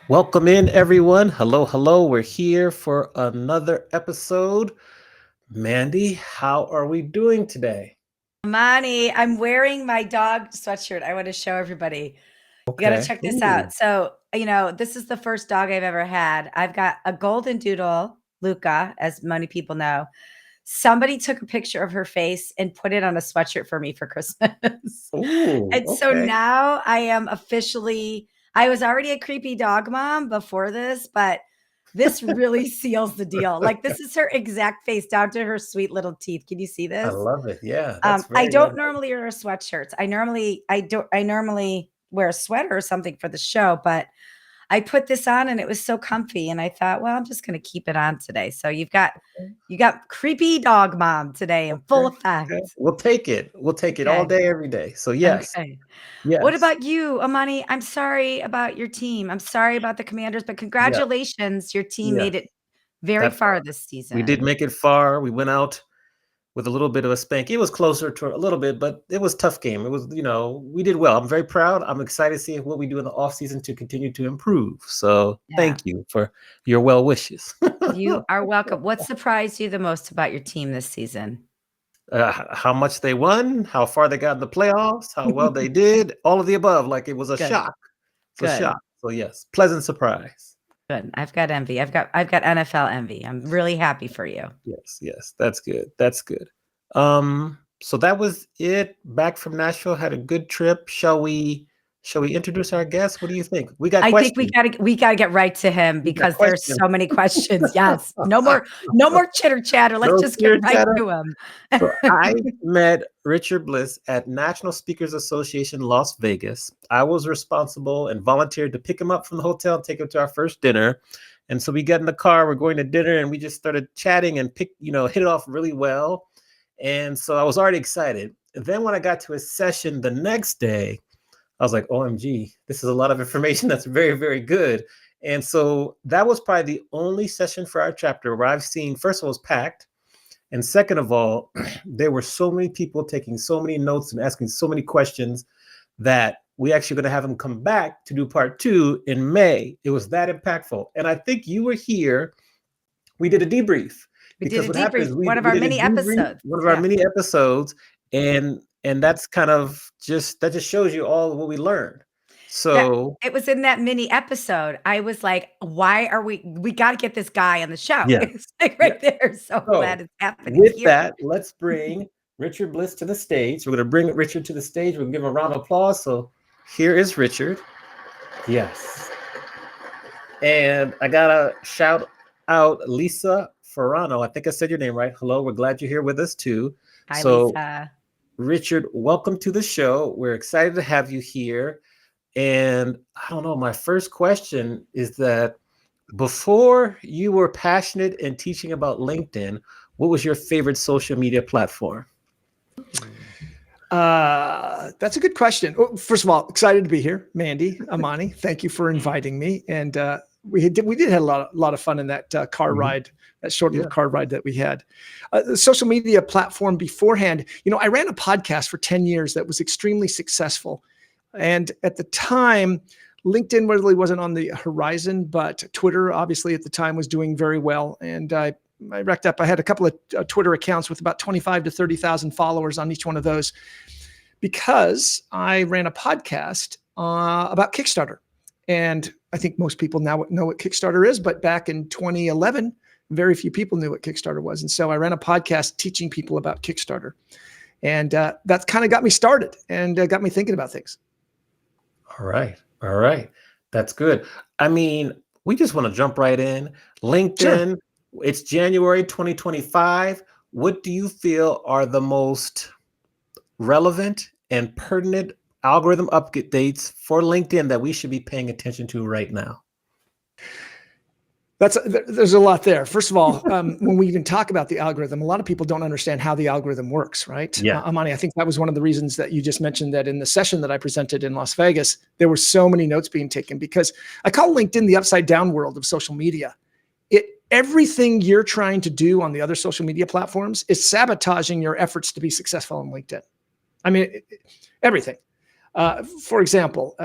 Welcome in, everyone. Hello, hello. We're here for another episode. Mandy, how are we doing today? Monty, I'm wearing my dog sweatshirt. I want to show everybody. You got to Okay. check this Ooh. out. So, this is the first dog I've ever had. I've got a golden doodle, Luca, as many people know. Somebody took a picture of her face and put it on a sweatshirt for me for Christmas. Ooh, And so okay. now I am officially, I was already a creepy dog mom before this, but this really seals the deal. Like, this is her exact face down to her sweet little teeth. Can you see I this? love it. Yeah, that's I very, very don't nice. normally wear sweatshirts. I normally wear a sweater or something for the show, but I put this on and it was so comfy and I thought, well, I'm just going to keep it on today. So you got creepy dog mom today in full Okay. Okay. effect. We'll take it. We'll take it all Okay. day, every day. So, yes, Okay. What yes, about you, Amani? I'm sorry about your team. I'm sorry about the Commanders, but yeah, congratulations. Your team yeah. made it very That far far. this We did season. make it far. We went out with a little bit of a spank. It was closer to a little bit, but it was a tough game. It was, we did well. I'm very proud. I'm excited to see what we do in the off season to continue to improve. So Yeah. thank you for your well wishes. You are welcome. What surprised you the most about your team this season? How much they won, how far they got in the playoffs, how well they did, all of the above. Like it was a Good. shock. It's a Good. shock. So yes, pleasant surprise. Good. I've got envy. I've got NFL envy. I'm really happy for you. Yes, yes, that's good. That's good. So that was it. Back from Nashville, had a good trip. Shall we introduce our guest? What do you think? We got I think we questions. gotta we gotta get right to him We got because there's questions. so many questions. Yes. No more chitter chatter. Let's No just get fear right chatter. to him. So I met Richard Bliss at National Speakers Association Las Vegas. I was responsible and volunteered to pick him up from the hotel and take him to our first dinner. And so we get in the car, we're going to dinner, and we just started chatting and hit it off really well. And so I was already excited. And then when I got to his session the next day, I was like, OMG, this is a lot of information that's very, very good. And so that was probably the only session for our chapter where I've seen, first of all, it was packed. And second of all, there were so many people taking so many notes and asking so many questions that we actually going to have him come back to do part two in May. It was that impactful. And I think you were here. We did a debrief We did because a what happened debrief, is one of we our did a mini debrief, episodes. one of our Yeah. mini episodes, and that's kind of just shows you all of what we learned. That So it was in that mini episode. I was like, why are we got to get this guy on the show. yeah, It's like yeah. right there. So So glad it's happening with here. that, let's bring Richard Bliss to the stage. We're going to bring Richard to the stage. We're going to give him a round of applause. So here is Richard. Yes. And I got to shout out Lisa Ferrano. I think I said your name right. Hello. We're glad you're here with us too. Hi, So, Lisa. Richard, welcome to the show. We're excited to have you here. And I don't know, my first question is that before you were passionate in teaching about LinkedIn, what was your favorite social media platform? That's a good question. Well, first of all, excited to be here, Mandy, Amani. Thank you for inviting me. And we did have a lot of fun in that car Mhm. ride, that short Yeah. little car ride that we had. The social media platform beforehand, I ran a podcast for 10 years that was extremely successful. And at the time, LinkedIn really wasn't on the horizon, but Twitter obviously at the time was doing very well. And I racked up. I had a couple of Twitter accounts with about 25 to 30,000 followers on each one of those because I ran a podcast about Kickstarter. And I think most people now know what Kickstarter is, but back in 2011, very few people knew what Kickstarter was. And so I ran a podcast teaching people about Kickstarter. And that kind of got me started and got me thinking about things. All right. All right. That's good. I mean, we just want to jump right in. Sure. LinkedIn, it's January 2025. What do you feel are the most relevant and pertinent algorithm updates for LinkedIn that we should be paying attention to right now? There's a lot there. First of all, when we even talk about the algorithm, a lot of people don't understand how the algorithm works, right? Yeah. Amani, I think that was one of the reasons that you just mentioned that in the session that I presented in Las Vegas, there were so many notes being taken because I call LinkedIn the upside down world of social media. Everything you're trying to do on the other social media platforms is sabotaging your efforts to be successful on LinkedIn. I mean, everything. For example,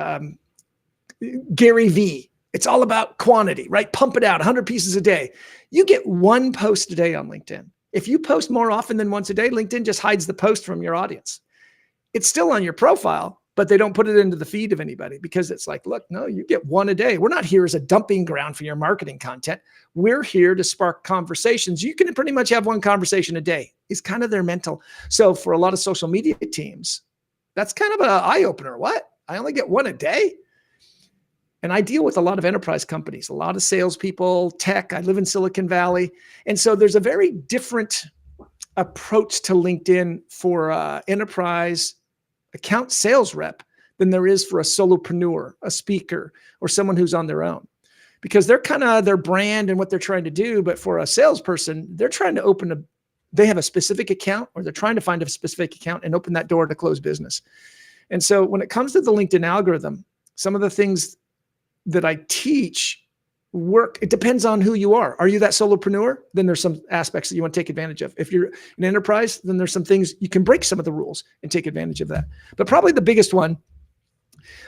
Gary V It's all about quantity, right? Pump it out, 100 pieces a day. You get one post a day on LinkedIn. If you post more often than once a day, LinkedIn just hides the post from your audience. It's still on your profile, but they don't put it into the feed of anybody because it's like, look, no, you get one a day. We're not here as a dumping ground for your marketing content. We're here to spark conversations. You can pretty much have one conversation a day. It's kind of their mental. So for a lot of social media teams, that's kind of an eye-opener. What? I only get one a day? And I deal with a lot of enterprise companies, a lot of salespeople, tech. I live in Silicon Valley. And so there's a very different approach to LinkedIn for enterprise account sales rep than there is for a solopreneur, a speaker, or someone who's on their own. Because they're kind of their brand and what they're trying to do. But for a salesperson, they're trying to they have a specific account, or they're trying to find a specific account and open that door to close business. And so when it comes to the LinkedIn algorithm, some of the things that I teach work. It depends on who you are. Are you that solopreneur? Then there's some aspects that you want to take advantage of. If you're an enterprise, then there's some things you can break some of the rules and take advantage of that. But probably the biggest one,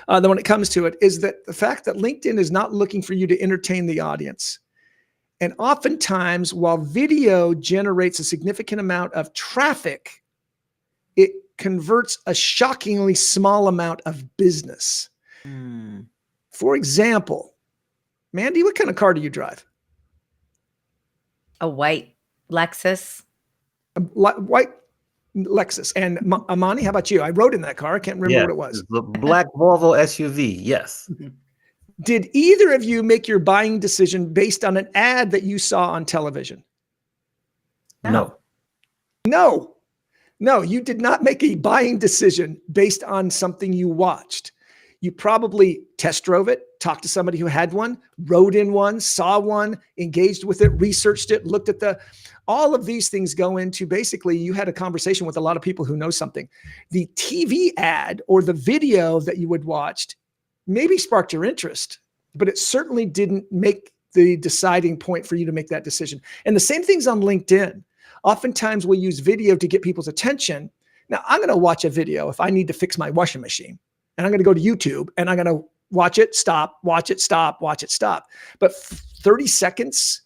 when it comes to it, is that the fact that LinkedIn is not looking for you to entertain the audience. And oftentimes, while video generates a significant amount of traffic, it converts a shockingly small amount of business. For example, Mandy, what kind of car do you drive? A white Lexus. A white Lexus. And Amani, how about you? I rode in that car. I can't remember what it was. The black Volvo SUV. Yes. Did either of you make your buying decision based on an ad that you saw on television? No. No, you did not make a buying decision based on something you watched. You probably test drove it, talked to somebody who had one, rode in one, saw one, engaged with it, researched it, looked at all of these things go into basically you had a conversation with a lot of people who know something. The TV ad or the video that you would watched maybe sparked your interest, but it certainly didn't make the deciding point for you to make that decision. And the same thing's on LinkedIn. Oftentimes we use video to get people's attention. Now I'm going to watch a video if I need to fix my washing machine. And I'm going to go to YouTube and I'm going to watch it, stop, watch it, stop, watch it, stop. But 30 seconds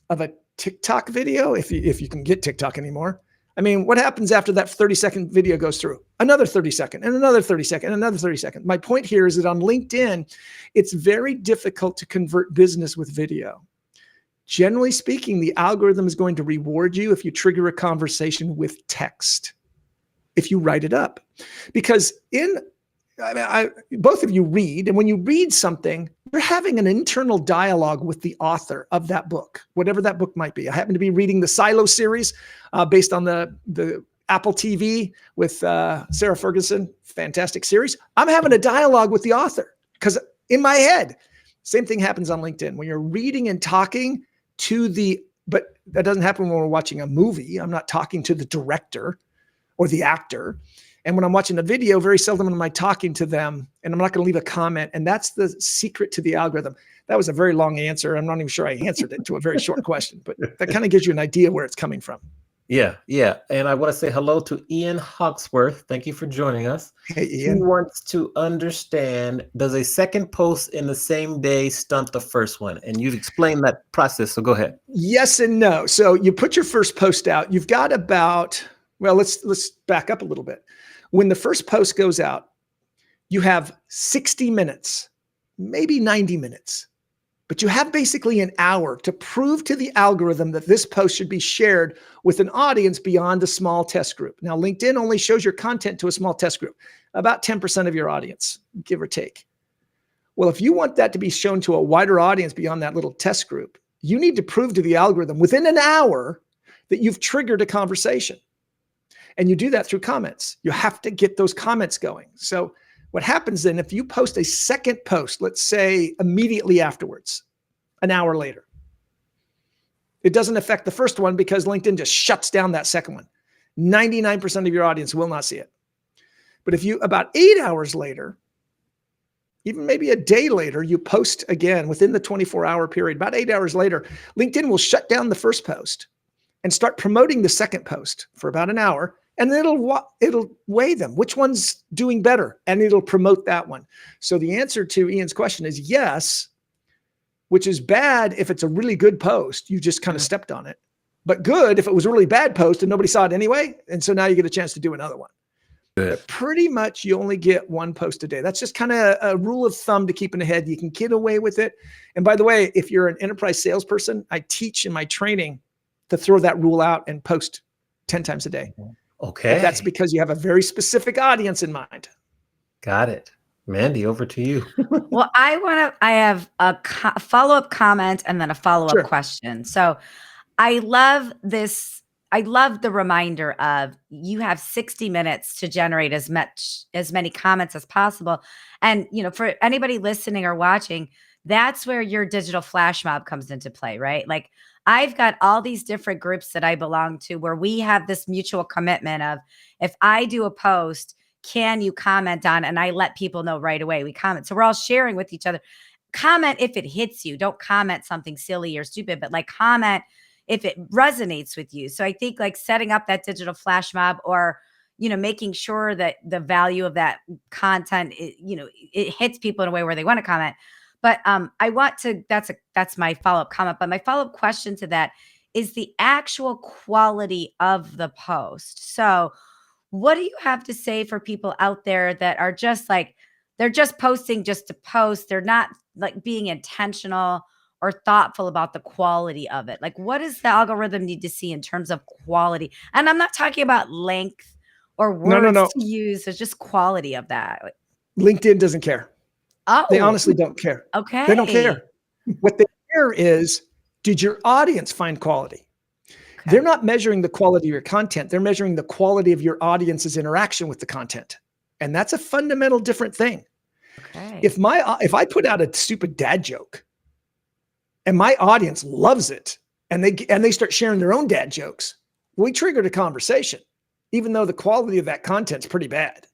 of a TikTok video, if you can get TikTok anymore. I mean, what happens after that 30-second video goes through? Another 30 second and another 30 second and another 30 second. My point here is that on LinkedIn, it's very difficult to convert business with video. Generally speaking, the algorithm is going to reward you if you trigger a conversation with text, if you write it up. Because both of you read, and when you read something, you're having an internal dialogue with the author of that book, whatever that book might be. I happen to be reading the Silo series based on the Apple TV with Sarah Ferguson, fantastic series. I'm having a dialogue with the author because in my head, same thing happens on LinkedIn. When you're reading and talking but that doesn't happen when we're watching a movie. I'm not talking to the director or the actor. And when I'm watching a video, very seldom am I talking to them, and I'm not going to leave a comment. And that's the secret to the algorithm. That was a very long answer. I'm not even sure I answered it to a very short question, but that kind of gives you an idea where it's coming from. Yeah. And I want to say hello to Ian Hawksworth. Thank you for joining us. Hey, Ian. He wants to understand, does a second post in the same day stunt the first one? And you've explained that process, so go ahead. Yes and no. So you put your first post out. You've got let's back up a little bit. When the first post goes out, you have 60 minutes, maybe 90 minutes, but you have basically an hour to prove to the algorithm that this post should be shared with an audience beyond a small test group. Now, LinkedIn only shows your content to a small test group, about 10% of your audience, give or take. Well, if you want that to be shown to a wider audience beyond that little test group, you need to prove to the algorithm within an hour that you've triggered a conversation. And you do that through comments. You have to get those comments going. So what happens then, if you post a second post, let's say immediately afterwards, an hour later, it doesn't affect the first one because LinkedIn just shuts down that second one. 99% of your audience will not see it. But if you, about 8 hours later, even maybe a day later, you post again within the 24-hour period, about 8 hours later, LinkedIn will shut down the first post and start promoting the second post for about an hour. And then it'll weigh them. Which one's doing better? And it'll promote that one. So the answer to Ian's question is yes. which is bad if it's a really good post. You just kind of Mhm. stepped on it. But good if it was a really bad post and nobody saw it anyway. And so now you get a chance to do another one. But pretty much you only get one post a day. That's just kind of a rule of thumb to keep in the head. You can get away with it. And by the way, if you're an enterprise salesperson, I teach in my training to throw that rule out and post 10 times a day. Okay. But that's because you have a very specific audience in mind. Got it. Mandy, over to you. Well, I have a follow-up comment and then a follow-up Sure. question. So I love this. I love the reminder of you have 60 minutes to generate as many comments as possible. And, for anybody listening or watching, that's where your digital flash mob comes into play, right? Like I've got all these different groups that I belong to where we have this mutual commitment of if I do a post, can you comment on it? And I let people know right away. We comment. So we're all sharing with each other. Comment if it hits you. Don't comment something silly or stupid, but like comment if it resonates with you. So I think like setting up that digital flash mob or, making sure that the value of that content, it hits people in a way where they want to comment. But that's my follow-up comment. But my follow-up question to that is the actual quality of the post. So what do you have to say for people out there that are just like, they're just posting just to post. They're not like being intentional or thoughtful about the quality of it. Like, what does the algorithm need to see in terms of quality? And I'm not talking about length or words No. to use. It's just quality of that. LinkedIn doesn't care. Oh, They honestly don't care. okay. They don't care. What they care is, did your audience find quality? Okay. They're not measuring the quality of your content. They're measuring the quality of your audience's interaction with the content. And that's a fundamental different thing. Okay. If I put out a stupid dad joke and my audience loves it and they start sharing their own dad jokes, we triggered a conversation, even though the quality of that content's pretty bad.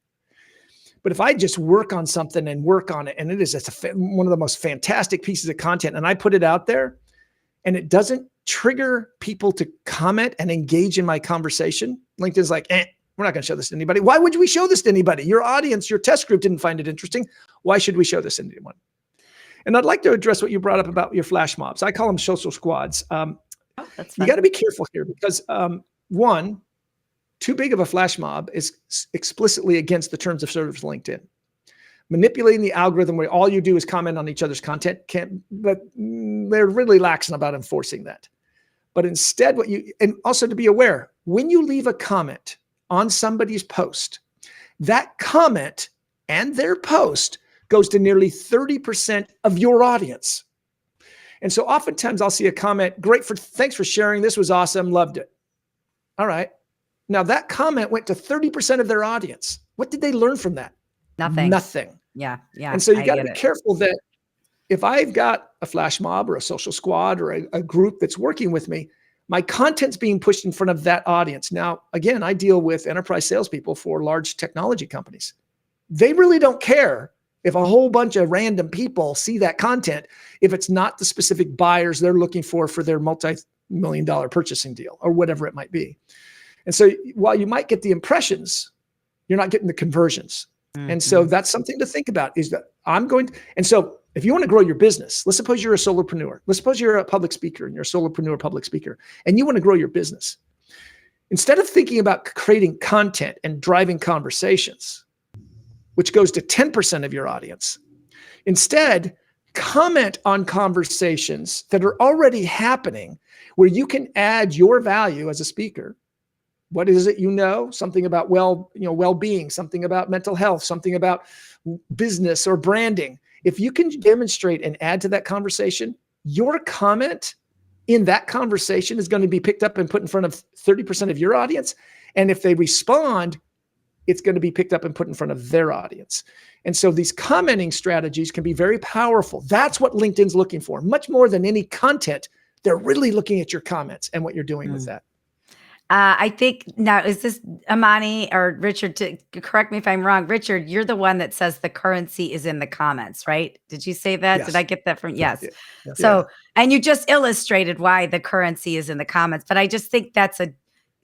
But if I just work on something and work on it, and it is one of the most fantastic pieces of content, and I put it out there and it doesn't trigger people to comment and engage in my conversation, LinkedIn's like, we're not going to show this to anybody. Why would we show this to anybody? Your audience, your test group didn't find it interesting. Why should we show this to anyone? And I'd like to address what you brought up about your flash mobs. I call them social squads. That's You fine. got to be careful here because one, too big of a flash mob is explicitly against the terms of service of LinkedIn. Manipulating the algorithm where all you do is comment on each other's content but they're really laxing about enforcing that. But instead and also to be aware, when you leave a comment on somebody's post, that comment and their post goes to nearly 30% of your audience. And so oftentimes I'll see a comment, thanks for sharing. This was awesome. Loved it. All right. Now that comment went to 30% of their audience. What did they learn from that? Nothing. Yeah. And so you got to be careful that if I've got a flash mob or a social squad or a group that's working with me, my content's being pushed in front of that audience. Now, again, I deal with enterprise salespeople for large technology companies. They really don't care if a whole bunch of random people see that content, if it's not the specific buyers they're looking for their multi-million-dollar purchasing deal or whatever it might be. And so while you might get the impressions, you're not getting the conversions. Mm-hmm. And so that's something to think about is that and so if you want to grow your business, let's suppose you're a solopreneur. Let's suppose you're a public speaker and you're a solopreneur public speaker and you want to grow your business. Instead of thinking about creating content and driving conversations, which goes to 10% of your audience, instead comment on conversations that are already happening where you can add your value as a speaker. What is it something about well-being, something about mental health, something about business or branding. If you can demonstrate and add to that conversation, your comment in that conversation is going to be picked up and put in front of 30% of your audience. And if they respond, it's going to be picked up and put in front of their audience. And so these commenting strategies can be very powerful. That's what LinkedIn's looking for. Much more than any content, they're really looking at your comments and what you're doing with that. I think now, is this Amani or Richard, to correct me if I'm wrong. Richard, you're the one that says the currency is in the comments, right? Did you say that? Yes. Did I get that from? Yes. Yeah. So, and you just illustrated why the currency is in the comments, but I just think that's a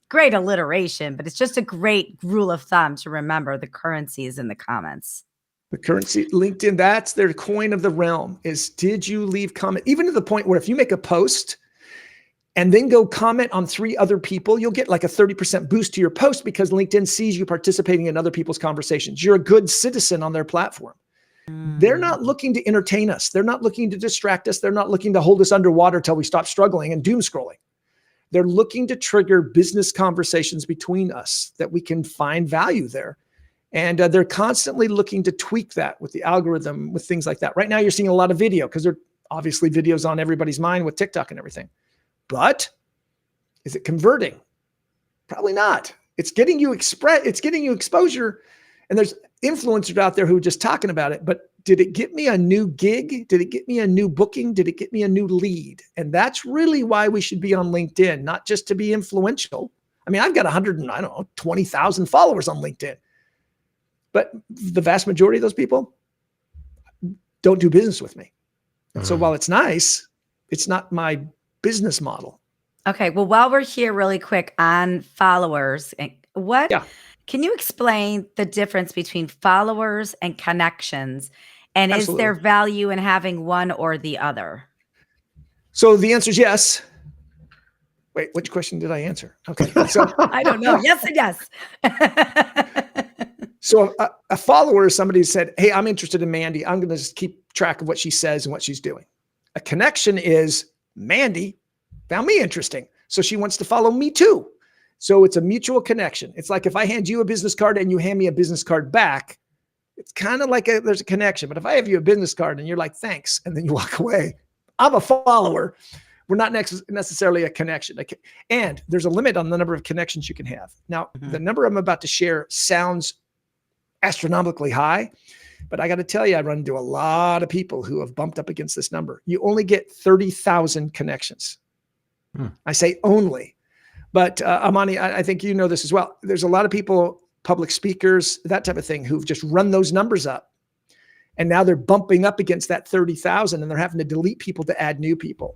great alliteration, but it's just a great rule of thumb to remember the currency is in the comments. The currency, LinkedIn, that's their coin of the realm is, did you leave comment? Even to the point where if you make a post and then go comment on 3 other people, you'll get like a 30% boost to your post because LinkedIn sees you participating in other people's conversations. You're a good citizen on their platform. They're not looking to entertain us. They're not looking to distract us. They're not looking to hold us underwater till we stop struggling and doom scrolling. They're looking to trigger business conversations between us that we can find value there. And they're constantly looking to tweak that with the algorithm, with things like that. Right now, you're seeing a lot of video because there are obviously videos on everybody's mind with TikTok and everything. But is it converting? Probably not. It's getting you exposure. And there's influencers out there who are just talking about it. But did it get me a new gig? Did it get me a new booking? Did it get me a new lead? And that's really why we should be on LinkedIn, not just to be influential. I mean, I've got 20,000 followers on LinkedIn. But the vast majority of those people don't do business with me. So while it's nice, it's not my business model. Okay. Well, while we're here really quick on followers, can you explain the difference between followers and connections? And Absolutely. Is there value in having one or the other? So the answer is yes. Wait, which question did I answer? Okay. So I don't know. Yes and yes. So a follower, somebody said, hey, I'm interested in Mandy. I'm going to just keep track of what she says and what she's doing. A connection is Mandy found me interesting. So she wants to follow me too. So it's a mutual connection. It's like if I hand you a business card and you hand me a business card back, it's kind of like there's a connection. But if I have you a business card and you're like, thanks, and then you walk away, I'm a follower. We're not necessarily a connection. And there's a limit on the number of connections you can have. Now, the number I'm about to share sounds astronomically high, but I got to tell you, I run into a lot of people who have bumped up against this number. You only get 30,000 connections. I say only, but Amani, I think you know this as well. There's a lot of people, public speakers, that type of thing, who've just run those numbers up. And now they're bumping up against that 30,000 and they're having to delete people to add new people.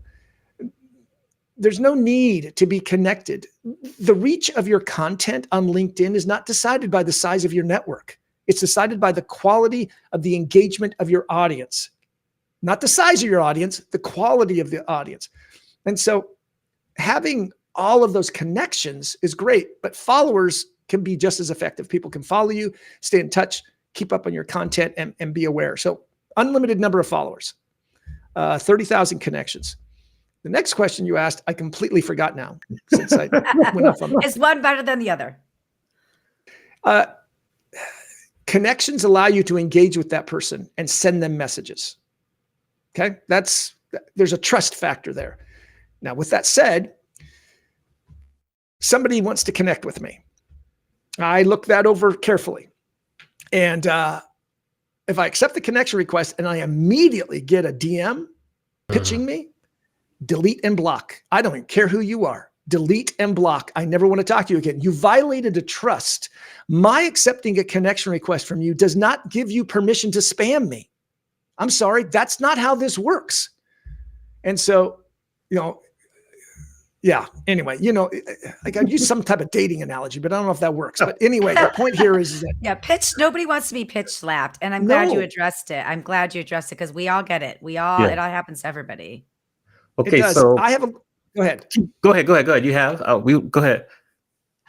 There's no need to be connected. The reach of your content on LinkedIn is not decided by the size of your network. It's decided by the quality of the engagement of your audience, not the size of your audience, the quality of the audience. And so having all of those connections is great, but followers can be just as effective. People can follow you, stay in touch, keep up on your content, and be aware. So unlimited number of followers, 30,000 connections. The next question you asked, I completely forgot now since I went off on that. Is one better than the other? Connections allow you to engage with that person and send them messages. Okay. There's a trust factor there. Now, with that said, somebody wants to connect with me. I look that over carefully. And if I accept the connection request and I immediately get a DM pitching me, delete and block. I don't even care who you are. Delete and block. I never want to talk to you again. You violated a trust. My accepting a connection request from you does not give you permission to spam me. I'm sorry. That's not how this works. And so, anyway, like I use some type of dating analogy, but I don't know if that works. But anyway, the point here is that nobody wants to be pitch slapped. And I'm glad you addressed it. I'm glad you addressed it because we all get it. It all happens to everybody. Okay, so I have go ahead. Go ahead. You have, go ahead.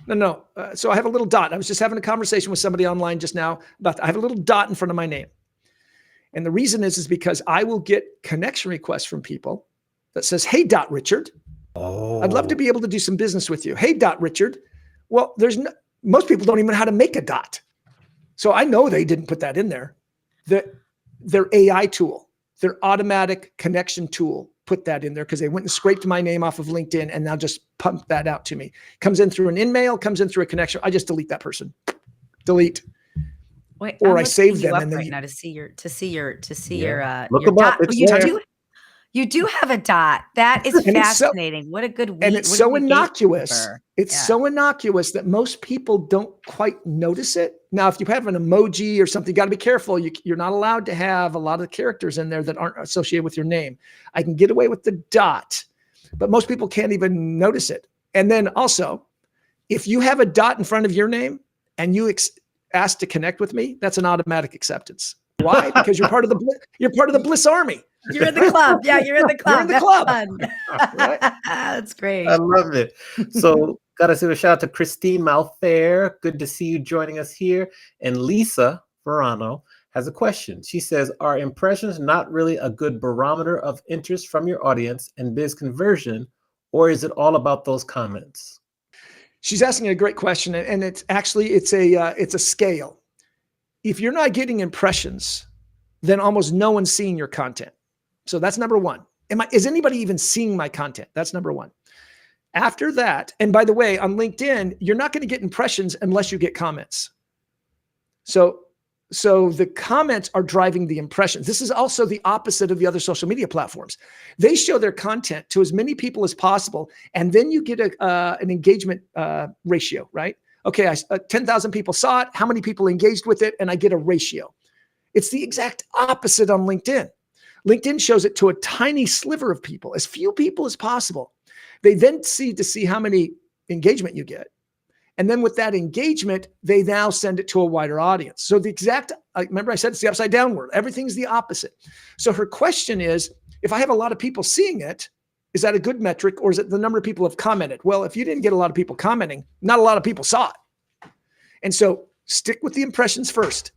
No. So I have a little dot. I was just having a conversation with somebody online just now I have a little dot in front of my name. And the reason is because I will get connection requests from people that says, hey, Dot Richard, I'd love to be able to do some business with you. Hey, Dot Richard. Well, most people don't even know how to make a dot. So I know they didn't put that in there. Their AI tool, their automatic connection tool put that in there because they went and scraped my name off of LinkedIn and now just pump that out to me. Comes in through an in-mail, comes in through a connection. I just delete that person. Delete. Wait, or I save them and then now to see your Look your them up. dot. You do have a dot. That is fascinating. What a good week. And it's so innocuous. It's so innocuous that most people don't quite notice it. Now, if you have an emoji or something, you got to be careful. You're not allowed to have a lot of characters in there that aren't associated with your name. I can get away with the dot, but most people can't even notice it. And then also, if you have a dot in front of your name and you ask to connect with me, that's an automatic acceptance. Why? Because you're part of the Bliss Army. You're in the club. Yeah, you're in the club. You're in the That's club. fun. Right? That's great. I love it. So, gotta say a shout out to Christine Malfair. Good to see you joining us here. And Lisa Verano has a question. She says, "Are impressions not really a good barometer of interest from your audience and biz conversion, or is it all about those comments?" She's asking a great question, and it's a scale. If you're not getting impressions, then almost no one's seeing your content. So that's number one. Is anybody even seeing my content? That's number one. After that, and by the way, on LinkedIn, you're not going to get impressions unless you get comments. So the comments are driving the impressions. This is also the opposite of the other social media platforms. They show their content to as many people as possible, and then you get an engagement ratio, right? Okay, 10,000 people saw it. How many people engaged with it? And I get a ratio. It's the exact opposite on LinkedIn. LinkedIn shows it to a tiny sliver of people, as few people as possible. They then see how many engagement you get. And then with that engagement, they now send it to a wider audience. So remember I said it's the upside down world. Everything's the opposite. So her question is, if I have a lot of people seeing it, is that a good metric, or is it the number of people have commented? Well, if you didn't get a lot of people commenting, not a lot of people saw it. And so stick with the impressions first.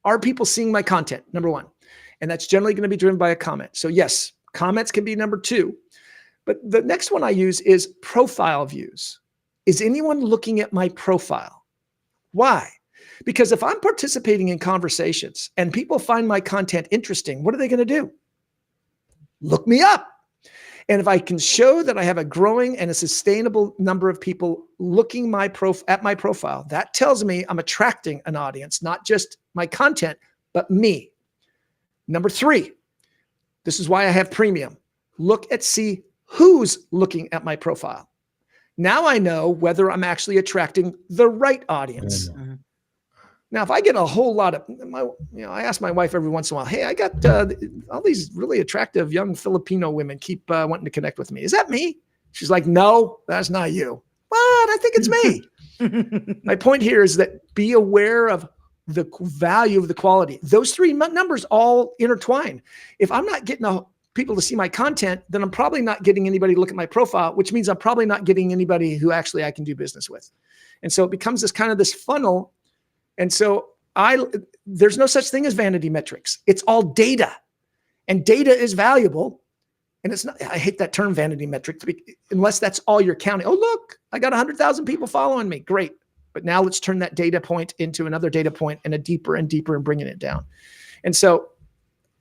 Are people seeing my content? Number one. And that's generally going to be driven by a comment. So yes, comments can be number two. But the next one I use is profile views. Is anyone looking at my profile? Why? Because if I'm participating in conversations and people find my content interesting, what are they going to do? Look me up. And if I can show that I have a growing and a sustainable number of people looking at my profile, that tells me I'm attracting an audience, not just my content, but me. Number three, this is why I have premium. See who's looking at my profile. Now I know whether I'm actually attracting the right audience. Mm-hmm. Now, if I get a whole lot of, I ask my wife every once in a while, hey, I got all these really attractive young Filipino women keep wanting to connect with me. Is that me? She's like, no, that's not you. What? I think it's me. My point here is that be aware of the value of the quality. Those three numbers all intertwine. If I'm not getting people to see my content, then I'm probably not getting anybody to look at my profile, which means I'm probably not getting anybody who actually I can do business with. And so it becomes this funnel. And so there's no such thing as vanity metrics. It's all data, and data is valuable. And it's not, I hate that term vanity metrics, unless that's all you're counting. Oh, look, I got 100,000 people following me. Great. But now let's turn that data point into another data point and a deeper and deeper and bringing it down. And so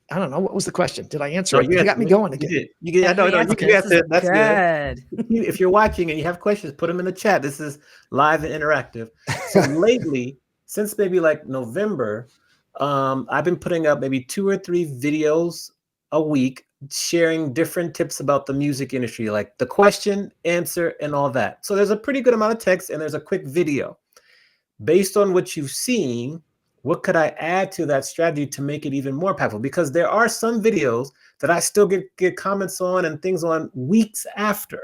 I don't know. What was the question? Did I answer it? You got me going again. You got it. That's good. If you're watching and you have questions, put them in the chat. This is live and interactive. So lately, since maybe like November, I've been putting up maybe 2 or 3 videos a week, sharing different tips about the music industry, like the question, answer, and all that. So there's a pretty good amount of text and there's a quick video. Based on what you've seen, what could I add to that strategy to make it even more impactful? Because there are some videos that I still get comments on and things on weeks after.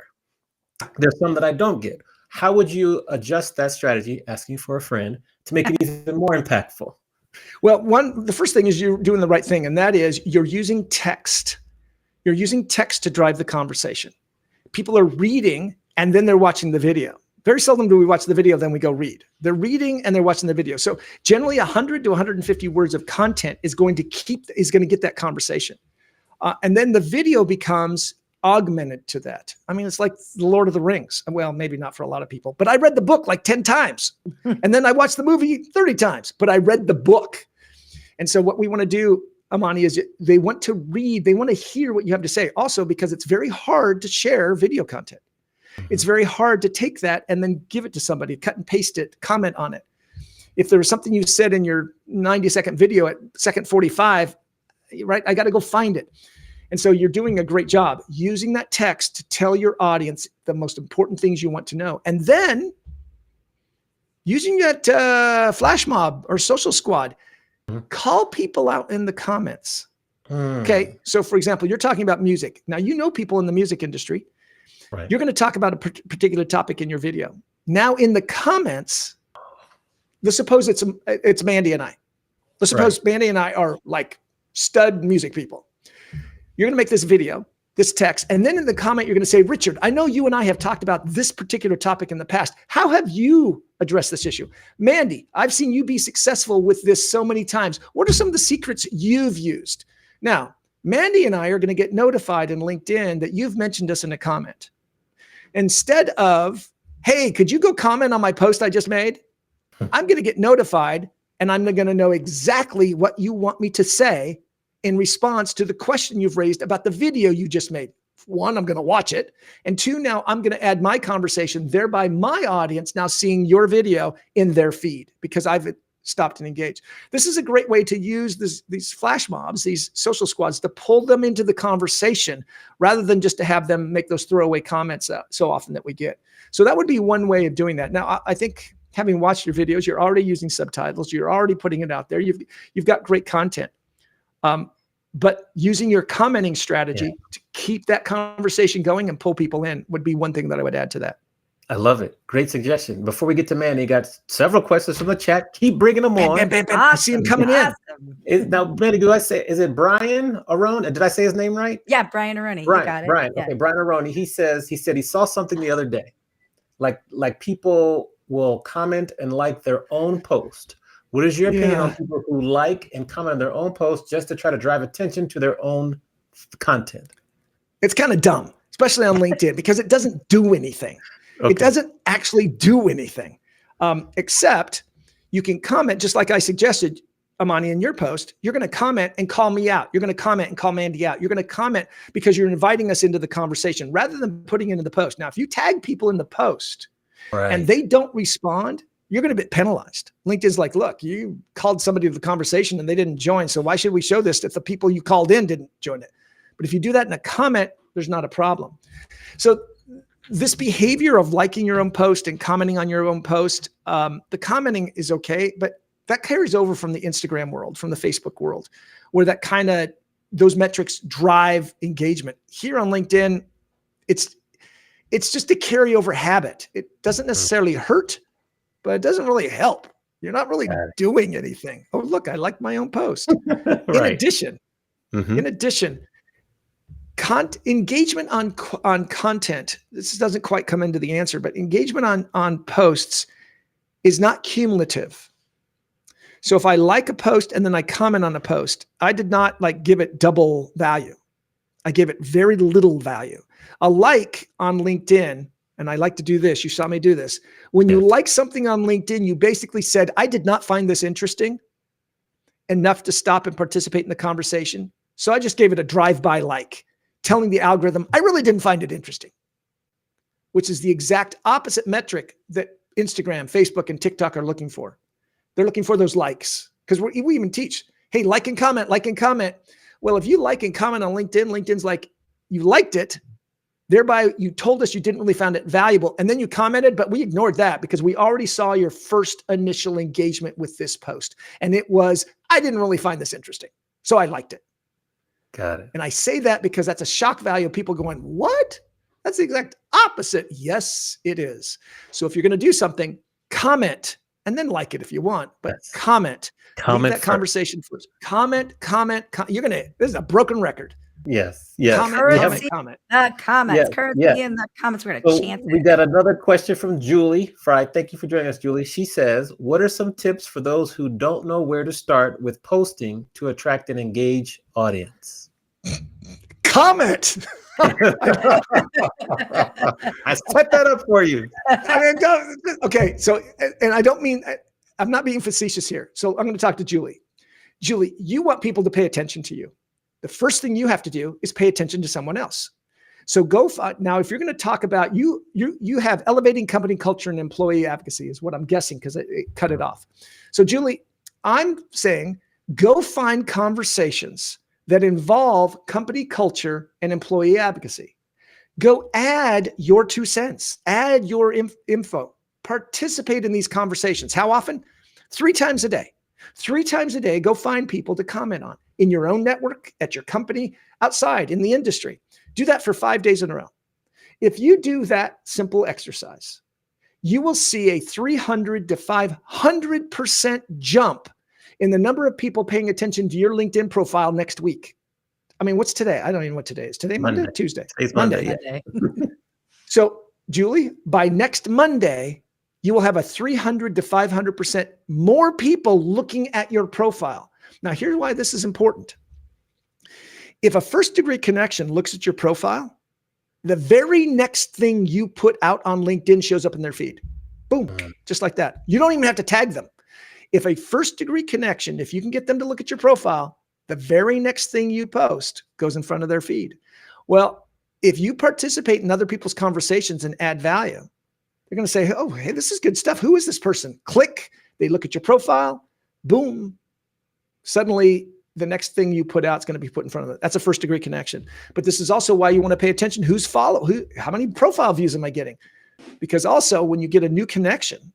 There's some that I don't get. How would you adjust that strategy, asking for a friend, to make it even more impactful? Well, the first thing is you're doing the right thing, and that is you're using text. You're using text to drive the conversation. People are reading, and then they're watching the video. Very seldom do we watch the video, then we go read. They're reading and they're watching the video. So generally 100 to 150 words of content is going to get that conversation. And then the video becomes augmented to that. I mean, it's like the Lord of the Rings. Well, maybe not for a lot of people, but I read the book like 10 times. And then I watched the movie 30 times, but I read the book. And so what we want to do, Amani, is they want to read, they want to hear what you have to say. Also, because it's very hard to share video content. It's very hard to take that and then give it to somebody, cut and paste it, comment on it. If there was something you said in your 90-second video at second 45, right, I got to go find it. And so you're doing a great job using that text to tell your audience the most important things you want to know. And then using that flash mob or social squad, call people out in the comments. Okay. So for example, you're talking about music. Now, you know people in the music industry. Right. You're going to talk about a particular topic in your video. Now in the comments, let's suppose it's Mandy and I. Let's suppose Mandy and I are like stud music people. You're going to make this video, this text, and then in the comment, you're going to say, Richard, I know you and I have talked about this particular topic in the past. How have you addressed this issue? Mandy, I've seen you be successful with this so many times. What are some of the secrets you've used? Now, Mandy and I are going to get notified in LinkedIn that you've mentioned us in a comment. Instead of, hey, could you go comment on my post I just made? I'm going to get notified, and I'm going to know exactly what you want me to say in response to the question you've raised about the video you just made. One, I'm going to watch it. And two, now I'm going to add my conversation, thereby my audience now seeing your video in their feed because I've stopped and engaged. This is a great way to use these flash mobs, these social squads, to pull them into the conversation rather than just to have them make those throwaway comments so often that we get. So that would be one way of doing that. Now, I think having watched your videos, you're already using subtitles. You're already putting it out there. You've got great content. But using your commenting strategy to keep that conversation going and pull people in would be one thing that I would add to that. I love it. Great suggestion. Before we get to Manny, got several questions from the chat. Keep bringing them on. Bam, bam, bam. I see him coming in. Now, Manny, is it Brian Arone? Did I say his name right? Yeah, Brian Arone. Brian, you got it. Brian. Yeah. Okay, Brian Arone. He said he saw something the other day. Like people will comment and like their own post. What is your opinion on people who like and comment on their own post just to try to drive attention to their own content? It's kind of dumb, especially on LinkedIn, because it doesn't do anything. Okay. It doesn't actually do anything, except you can comment, just like I suggested, Amani, in your post. You're going to comment and call me out. You're going to comment and call Mandy out. You're going to comment because you're inviting us into the conversation rather than putting it into the post. Now, if you tag people in the post and they don't respond, you're going to get penalized. LinkedIn's like, look, you called somebody to the conversation and they didn't join. So why should we show this if the people you called in didn't join it? But if you do that in a comment, there's not a problem. So this behavior of liking your own post and commenting on your own post, the commenting is okay, but that carries over from the Instagram world, from the Facebook world, where that kind of, those metrics drive engagement. Here on LinkedIn, it's just a carryover habit. It doesn't necessarily hurt, but it doesn't really help. You're not really doing anything. Oh, look, I like my own post. In addition, engagement on content, this doesn't quite come into the answer, but engagement on posts is not cumulative. So if I like a post and then I comment on a post, I did not give it double value. I gave it very little value. A like on LinkedIn, and I like to do this, you saw me do this. When you like something on LinkedIn, you basically said, I did not find this interesting enough to stop and participate in the conversation. So I just gave it a drive-by like, telling the algorithm, I really didn't find it interesting, which is the exact opposite metric that Instagram, Facebook, and TikTok are looking for. They're looking for those likes because we even teach, hey, like and comment, like and comment. Well, if you like and comment on LinkedIn, LinkedIn's like, you liked it. Thereby, you told us you didn't really find it valuable. And then you commented, but we ignored that because we already saw your first initial engagement with this post. And it was, I didn't really find this interesting. So I liked it. Got it. And I say that because that's a shock value of people going, what? That's the exact opposite. Yes, it is. So if you're going to do something, comment and then like it if you want, but comment. Leave that conversation first. Comment. This is a broken record. Yes. Comment. The comments. Currently in the comments. We're going to chant it. We got another question from Julie Fry. Thank you for joining us, Julie. She says, what are some tips for those who don't know where to start with posting to attract and engage audience? Comment. I set that up for you. Okay. So, and I don't mean, I'm not being facetious here. So I'm going to talk to Julie. Julie, you want people to pay attention to you. The first thing you have to do is pay attention to someone else. So now, if you're going to talk about you have elevating company culture and employee advocacy is what I'm guessing because it cut it off. So Julie, I'm saying go find conversations that involve company culture and employee advocacy. Go add your 2 cents, add your info, participate in these conversations. How often? 3 times a day. 3 times a day, go find people to comment on in your own network, at your company, outside, in the industry. Do that for 5 days in a row. If you do that simple exercise, you will see a 300 to 500% jump in the number of people paying attention to your LinkedIn profile next week. I mean, what's today? I don't even know what today is. Today, Monday? Tuesday? Today's Monday. Monday. So, Julie, by next Monday, you will have a 300 to 500% more people looking at your profile. Now, here's why this is important. If a first-degree connection looks at your profile, the very next thing you put out on LinkedIn shows up in their feed. Boom, just like that. You don't even have to tag them. If a first-degree connection, if you can get them to look at your profile, the very next thing you post goes in front of their feed. Well, if you participate in other people's conversations and add value, they're going to say, oh, hey, this is good stuff. Who is this person? Click. They look at your profile. Boom. Suddenly, the next thing you put out is going to be put in front of it. That's a first degree connection. But this is also why you want to pay attention. How many profile views am I getting? Because also when you get a new connection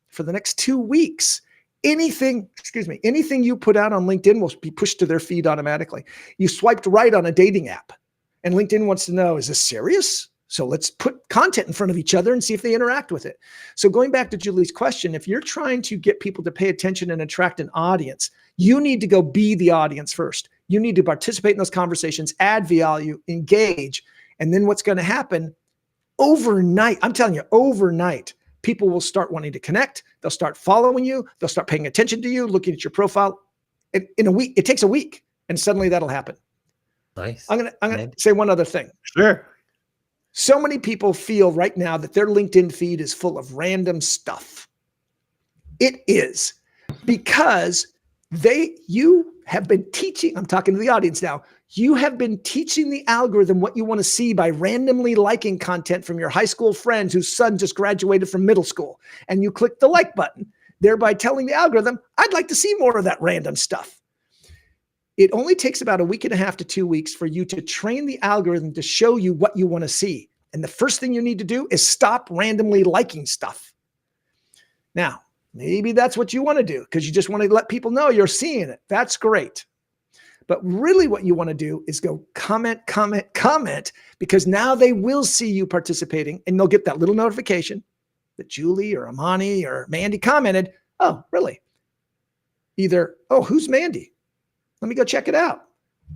for the next 2 weeks, anything you put out on LinkedIn will be pushed to their feed automatically. You swiped right on a dating app and LinkedIn wants to know, is this serious? So let's put content in front of each other and see if they interact with it. So going back to Julie's question, if you're trying to get people to pay attention and attract an audience, you need to go be the audience first. You need to participate in those conversations, add value, engage. And then what's going to happen overnight, I'm telling you, overnight, people will start wanting to connect. They'll start following you. They'll start paying attention to you, looking at your profile. In a week, it takes a week, and suddenly that'll happen. Nice. I'm gonna say one other thing. Sure. So many people feel right now that their LinkedIn feed is full of random stuff. It is because you have been teaching, I'm talking to the audience now, you have been teaching the algorithm what you want to see by randomly liking content from your high school friends whose son just graduated from middle school. And you click the like button, thereby telling the algorithm, I'd like to see more of that random stuff. It only takes about a week and a half to 2 weeks for you to train the algorithm to show you what you want to see. And the first thing you need to do is stop randomly liking stuff. Now, maybe that's what you want to do because you just want to let people know you're seeing it. That's great. But really what you want to do is go comment, because now they will see you participating and they'll get that little notification that Julie or Amani or Mandy commented. Oh, really? Either, oh, who's Mandy? Let me go check it out.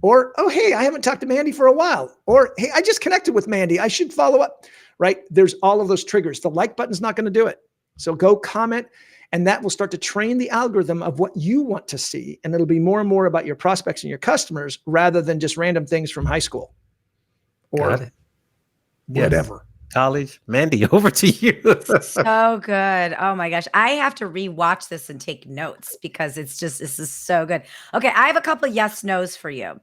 Or, oh, hey, I haven't talked to Mandy for a while. Or, hey, I just connected with Mandy. I should follow up, right? There's all of those triggers. The like button's not going to do it. So go comment, and that will start to train the algorithm of what you want to see. And it'll be more and more about your prospects and your customers rather than just random things from high school or whatever. College. Mandy, over to you. So good. Oh my gosh. I have to rewatch this and take notes because this is so good. Okay. I have a couple of yes, no's for you.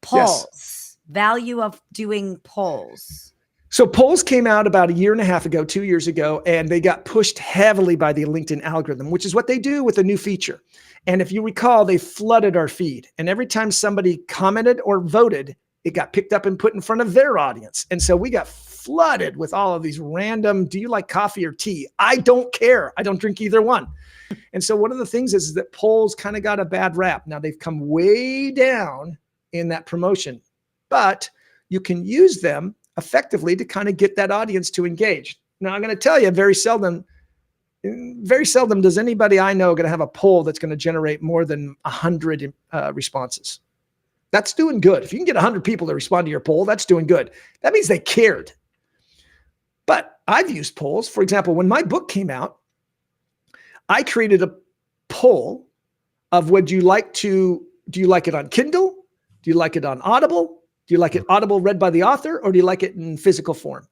Polls. Yes. Value of doing polls. So polls came out about 1.5 years ago, 2 years ago, and they got pushed heavily by the LinkedIn algorithm, which is what they do with a new feature. And if you recall, they flooded our feed. And every time somebody commented or voted, it got picked up and put in front of their audience. And so we got flooded with all of these random, do you like coffee or tea? I don't care. I don't drink either one. And so one of the things is that polls kind of got a bad rap. Now they've come way down in that promotion, but you can use them effectively to kind of get that audience to engage. Now I'm going to tell you, very seldom does anybody I know going to have a poll that's going to generate more than 100 responses. That's doing good. If you can get 100 people to respond to your poll, that's doing good. That means they cared. But I've used polls. For example, when my book came out, I created a poll of do you like it on Kindle? Do you like it on Audible? Do you like it Audible read by the author, or do you like it in physical form?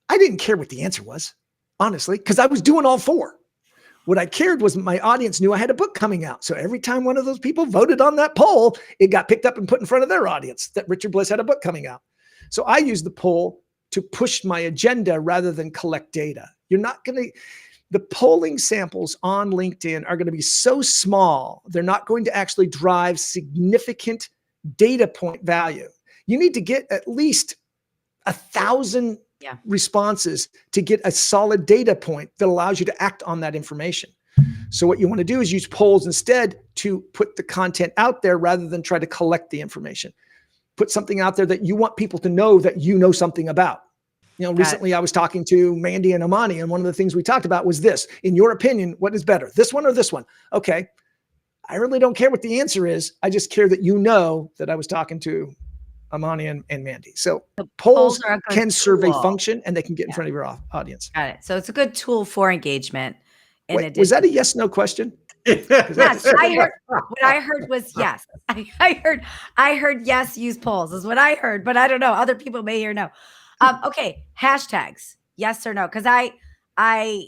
I didn't care what the answer was, honestly, because I was doing all four. What I cared was my audience knew I had a book coming out. So every time one of those people voted on that poll, it got picked up and put in front of their audience that Richard Bliss had a book coming out. So I used the poll to push my agenda rather than collect data. The polling samples on LinkedIn are going to be so small, they're not going to actually drive significant data point value. You need to get at least 1,000 responses to get a solid data point that allows you to act on that information. So what you want to do is use polls instead to put the content out there rather than try to collect the information. Put something out there that you want people to know that you know something about. Recently I was talking to Mandy and Amani, and one of the things we talked about was this. In your opinion, what is better, this one or this one? Okay. I really don't care what the answer is. I just care that you know that I was talking to Amani and Mandy. So polls are a good can serve a tool. function and they can get in front of your audience. Got it. So it's a good tool for engagement. Wait, was that a yes, no question? Yes, I heard what I heard was yes. I heard yes, use polls is what I heard, but I don't know. Other people may hear no. Okay, hashtags, yes or no? Because I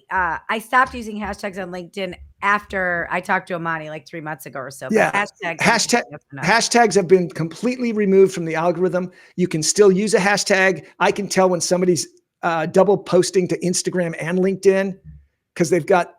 stopped using hashtags on LinkedIn after I talked to Amani like 3 months ago or so. Yeah, hashtags have been completely removed from the algorithm. You can still use a hashtag. I can tell when somebody's double posting to Instagram and LinkedIn because they've got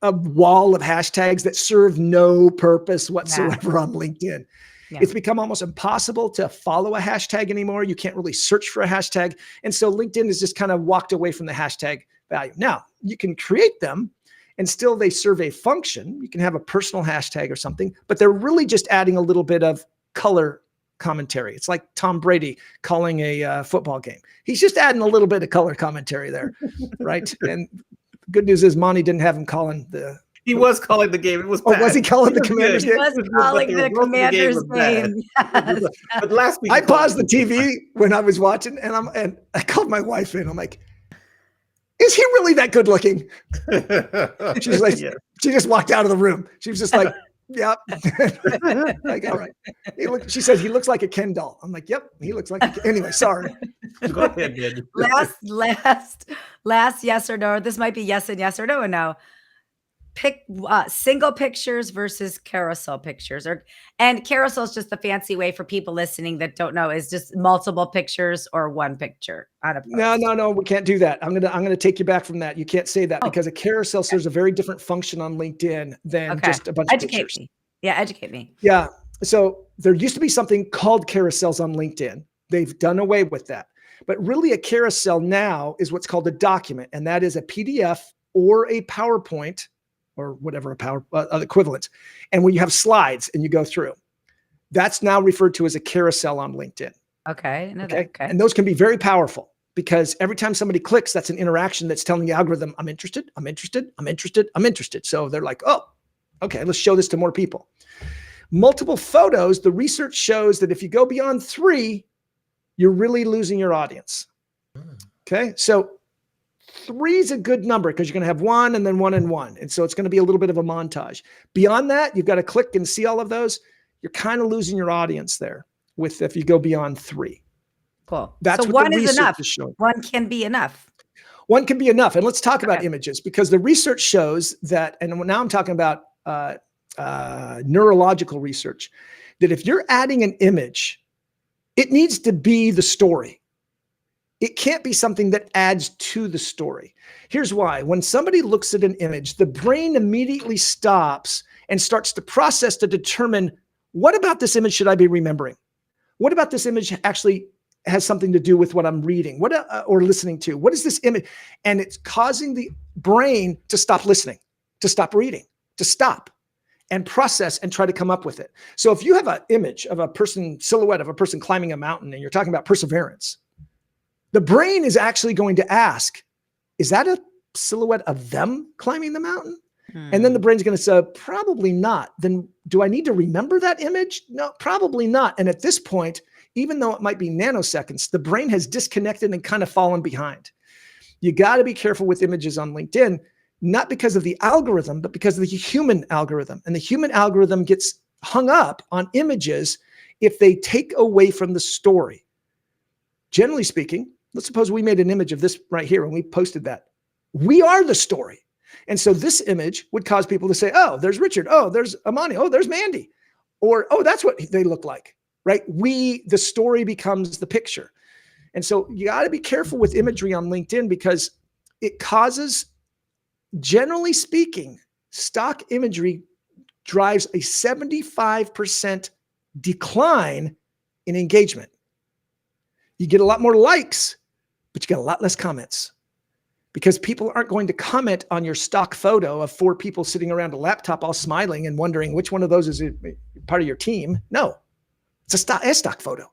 a wall of hashtags that serve no purpose whatsoever on LinkedIn. Yeah. It's become almost impossible to follow a hashtag anymore. You can't really search for a hashtag. And so LinkedIn has just kind of walked away from the hashtag value. Now, you can create them and still they serve a function. You can have a personal hashtag or something, but they're really just adding a little bit of color commentary. It's like Tom Brady calling a football game. He's just adding a little bit of color commentary there, right? And good news is Monty didn't have him calling the. He was calling the game. It was. Oh, was he calling the Commanders game? He was calling the Commanders game. Yes. But last week I paused the TV when I was watching, and I called my wife in. I'm like, "Is he really that good looking?" She's like, yeah. She just walked out of the room. She was just like, "Yep." Like, all right. She said he looks like a Ken doll. I'm like, "Yep, he looks like a Ken." Anyway, sorry. Go ahead, man. Last yes or no. This might be yes and yes or no and no. Pick single pictures versus carousel pictures, and carousel is just the fancy way for people listening that don't know is just multiple pictures or one picture on a post. No, we can't do that. I'm gonna take you back from that. You can't say that because a carousel serves a very different function on LinkedIn than just a bunch of pictures. Me. Yeah, educate me. Yeah. So there used to be something called carousels on LinkedIn. They've done away with that. But really a carousel now is what's called a document, and that is a PDF or a PowerPoint or whatever equivalent. And when you have slides and you go through, that's now referred to as a carousel on LinkedIn. Okay. Okay. And those can be very powerful because every time somebody clicks, that's an interaction that's telling the algorithm, I'm interested, I'm interested, I'm interested, I'm interested. So they're like, oh, okay, let's show this to more people. Multiple photos, the research shows that if you go beyond 3, you're really losing your audience. Okay. So 3 is a good number because you're going to have 1 and then 1 and 1. And so it's going to be a little bit of a montage. Beyond that, you've got to click and see all of those. You're kind of losing your audience there with if you go beyond 3. Cool. That's so what 1 the is enough. Is showing. 1 can be enough. 1 can be enough. And let's talk about images because the research shows that, and now I'm talking about neurological research, that if you're adding an image, it needs to be the story. It can't be something that adds to the story. Here's why. When somebody looks at an image, the brain immediately stops and starts to process to determine what about this image should I be remembering? What about this image actually has something to do with what I'm reading or listening to? What is this image? And it's causing the brain to stop listening, to stop reading, to stop and process and try to come up with it. So if you have an image of a person, silhouette of a person climbing a mountain and you're talking about perseverance, the brain is actually going to ask, is that a silhouette of them climbing the mountain? And then the brain's going to say, probably not. Then do I need to remember that image? No, probably not. And at this point, even though it might be nanoseconds, the brain has disconnected and kind of fallen behind. You got to be careful with images on LinkedIn, not because of the algorithm, but because of the human algorithm. And the human algorithm gets hung up on images if they take away from the story. Generally speaking, let's suppose we made an image of this right here and we posted that. We are the story. And so this image would cause people to say, oh, there's Richard. Oh, there's Amani. Oh, there's Mandy. Or, oh, that's what they look like, right? The story becomes the picture. And so you got to be careful with imagery on LinkedIn because it causes, generally speaking, stock imagery drives a 75% decline in engagement. You get a lot more likes, but you get a lot less comments because people aren't going to comment on your stock photo of 4 people sitting around a laptop all smiling and wondering which one of those is part of your team. No, it's a stock photo.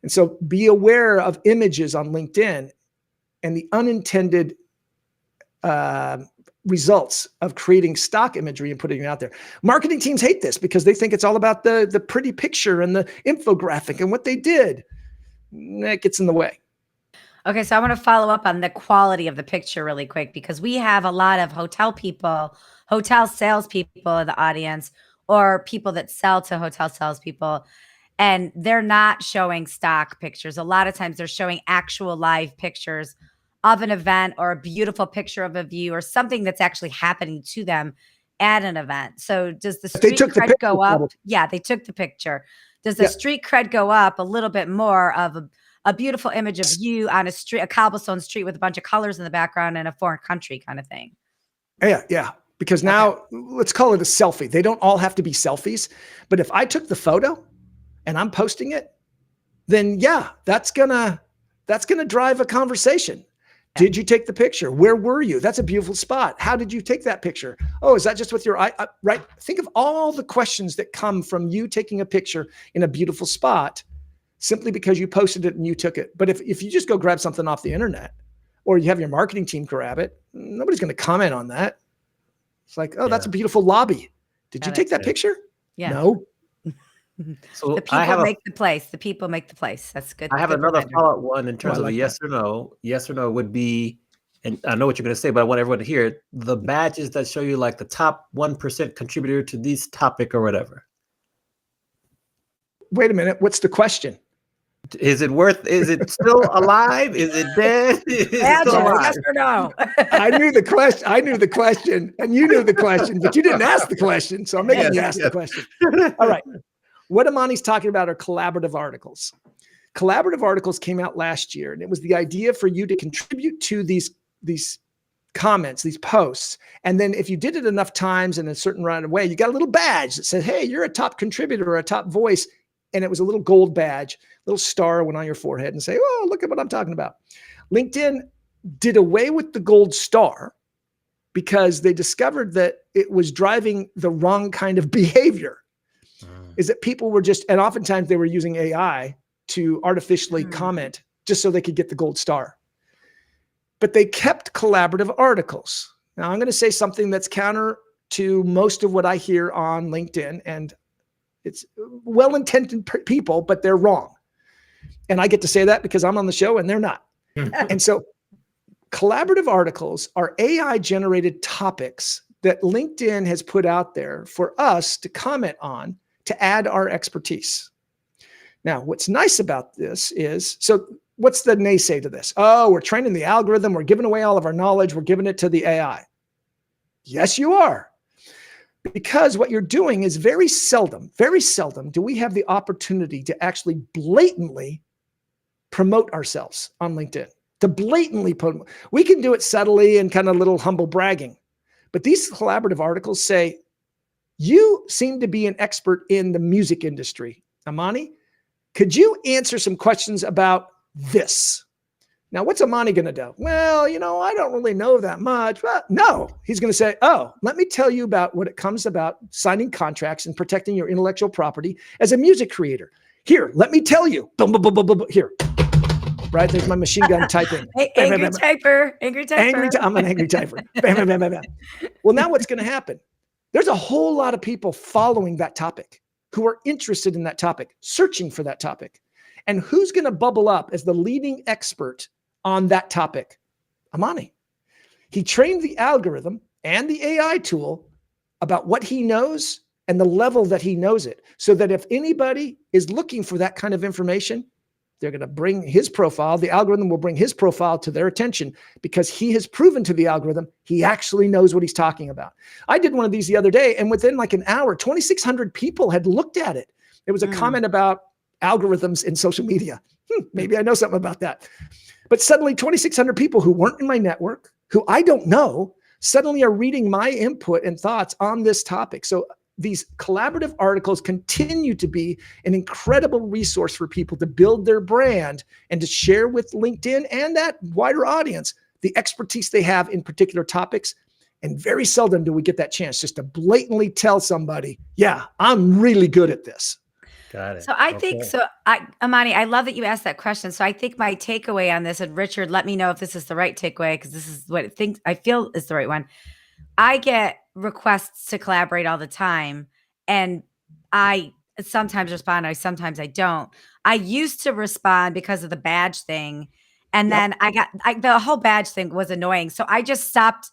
And so be aware of images on LinkedIn and the unintended results of creating stock imagery and putting it out there. Marketing teams hate this because they think it's all about the pretty picture and the infographic and what they did. That gets in the way. Okay, so I want to follow up on the quality of the picture really quick, because we have a lot of hotel people, hotel salespeople in the audience, or people that sell to hotel salespeople, and they're not showing stock pictures. A lot of times they're showing actual live pictures of an event, or a beautiful picture of a view, or something that's actually happening to them at an event. So does the street cred go up? Probably. Yeah, they took the picture. Does the street cred go up a little bit more of a beautiful image of you on a street, a cobblestone street with a bunch of colors in the background in a foreign country kind of thing? Yeah. Because now let's call it a selfie. They don't all have to be selfies, but if I took the photo and I'm posting it, then yeah, that's gonna drive a conversation. Did you take the picture? Where were you? That's a beautiful spot. How did you take that picture? Oh, is that just with your eye? Right. Think of all the questions that come from you taking a picture in a beautiful spot simply because you posted it and you took it. But if you just go grab something off the internet, or you have your marketing team grab it, nobody's going to comment on that. It's like, oh, that's a beautiful lobby. Did you take that picture? Yeah. No. So the people make the place. The people make the place. That's good. I have another follow-up one in terms of a yes or no. Yes or no would be, and I know what you're going to say, but I want everyone to hear it, the badges that show you like the top 1% contributor to this topic or whatever. Wait a minute. What's the question? Is it still alive? Is it dead? Yes or no? I knew the question, and you knew the question, but you didn't ask the question. So I'm making you ask the question. All right. What Amani's talking about are collaborative articles. Collaborative articles came out last year, and it was the idea for you to contribute to these comments, these posts. And then if you did it enough times in a certain right way, you got a little badge that said, hey, you're a top contributor or a top voice. And it was a little gold badge, little star went on your forehead and say, oh, look at what I'm talking about. LinkedIn did away with the gold star because they discovered that it was driving the wrong kind of behavior. Is that people were just, and oftentimes they were using AI to artificially comment just so they could get the gold star. But they kept collaborative articles. Now I'm going to say something that's counter to most of what I hear on LinkedIn, and it's well-intended people, but they're wrong. And I get to say that because I'm on the show and they're not. And so collaborative articles are AI-generated topics that LinkedIn has put out there for us to comment on to add our expertise. Now, what's nice about this is, so what's the naysay to this? Oh, we're training the algorithm. We're giving away all of our knowledge. We're giving it to the AI. Yes, you are. Because what you're doing is very seldom do we have the opportunity to actually blatantly promote ourselves on LinkedIn. To blatantly promote. We can do it subtly and kind of little humble bragging. But these collaborative articles say, you seem to be an expert in the music industry. Amani, could you answer some questions about this? Now, what's Amani going to do? Well, I don't really know that much. Well, no, he's going to say, oh, let me tell you about what it comes about signing contracts and protecting your intellectual property as a music creator. Here, let me tell you. Boom, boom, boom, boom, boom. Here. Right? There's my machine gun typing. Angry typer. I'm an angry typer. Bam, bam, bam, bam, bam. Well, now what's going to happen? There's a whole lot of people following that topic who are interested in that topic, searching for that topic. And who's going to bubble up as the leading expert on that topic? Amani. He trained the algorithm and the AI tool about what he knows and the level that he knows it, so that if anybody is looking for that kind of information, they're going to bring his profile. The algorithm will bring his profile to their attention because he has proven to the algorithm he actually knows what he's talking about. I did one of these the other day, and within like an hour, 2,600 people had looked at it. It was a comment about algorithms in social media. Maybe I know something about that. But suddenly 2,600 people who weren't in my network, who I don't know, suddenly are reading my input and thoughts on this topic. So these collaborative articles continue to be an incredible resource for people to build their brand and to share with LinkedIn and that wider audience the expertise they have in particular topics. And very seldom do we get that chance just to blatantly tell somebody, yeah, I'm really good at this. Got it. So I think, Amani, I love that you asked that question. So I think my takeaway on this, and Richard, let me know if this is the right takeaway, because this is what I feel is the right one. I get requests to collaborate all the time, and I sometimes respond, sometimes I don't. I used to respond because of the badge thing, and Yep. then the whole badge thing was annoying. So I stopped